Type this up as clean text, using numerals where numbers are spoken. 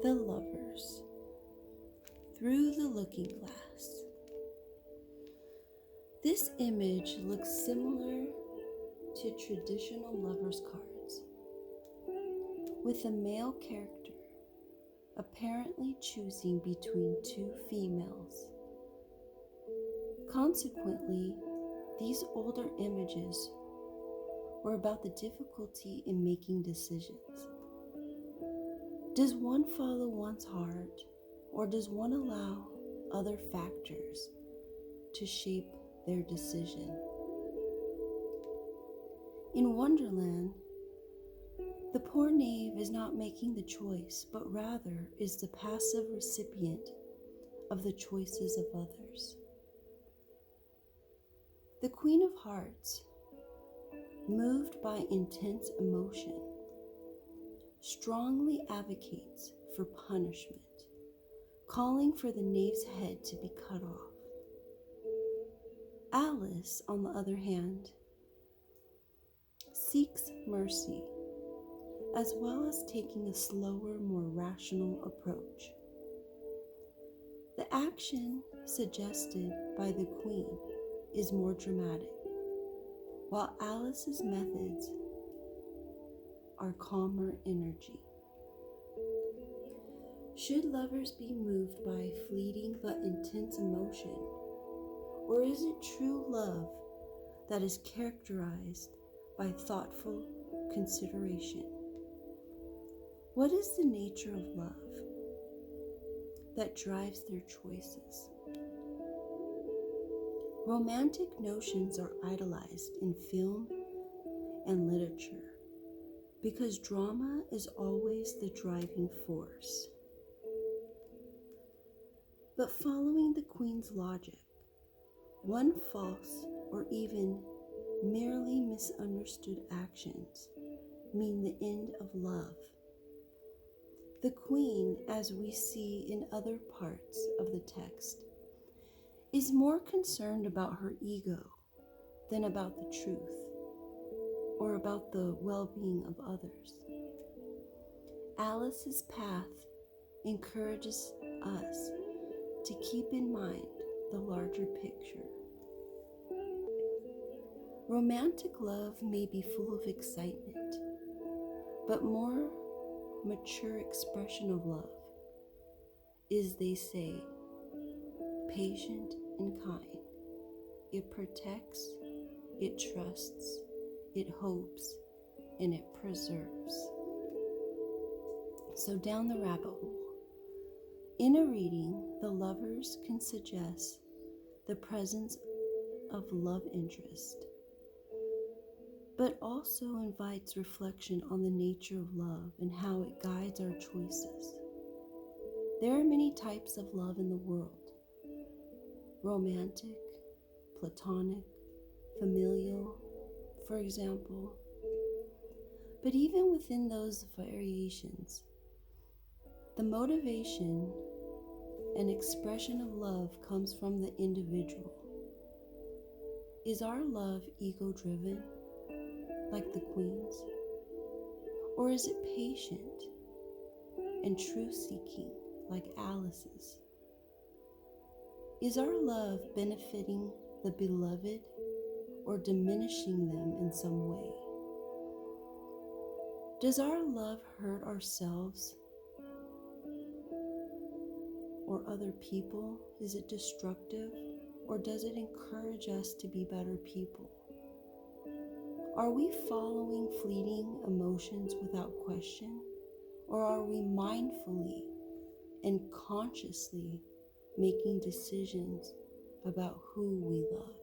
The Lovers, Through the Looking Glass. This image looks similar to traditional lovers' cards, with a male character apparently choosing between two females. Consequently, these older images were about the difficulty in making decisions. Does one follow one's heart, or does one allow other factors to shape their decision? In Wonderland, the poor knave is not making the choice, but rather is the passive recipient of the choices of others. The Queen of Hearts, moved by intense emotion, strongly advocates for punishment, calling for the knave's head to be cut off. Alice, on the other hand, seeks mercy, as well as taking a slower, more rational approach. The action suggested by the Queen is more dramatic, while Alice's methods are calmer energy. Should lovers be moved by fleeting but intense emotion, or is it true love that is characterized by thoughtful consideration? What is the nature of love that drives their choices? Romantic notions are idolized in film and literature because drama is always the driving force. But following the Queen's logic, one false or even merely misunderstood actions mean the end of love. The Queen, as we see in other parts of the text, is more concerned about her ego than about the truth or about the well-being of others. Alice's path encourages us to keep in mind the larger picture. Romantic love may be full of excitement, but more mature expression of love is, they say, patient and kind. It protects, it trusts, it hopes, and it preserves. So down the rabbit hole. In a reading, the lovers can suggest the presence of love interest, but also invites reflection on the nature of love and how it guides our choices. There are many types of love in the world: romantic, platonic, familial, for example. But even within those variations, the motivation and expression of love comes from the individual. Is our love ego-driven, like the Queen's? Or is it patient and truth-seeking, like Alice's? Is our love benefiting the beloved or diminishing them in some way? Does our love hurt ourselves or other people? Is it destructive, or does it encourage us to be better people? Are we following fleeting emotions without question, or are we mindfully and consciously making decisions about who we love?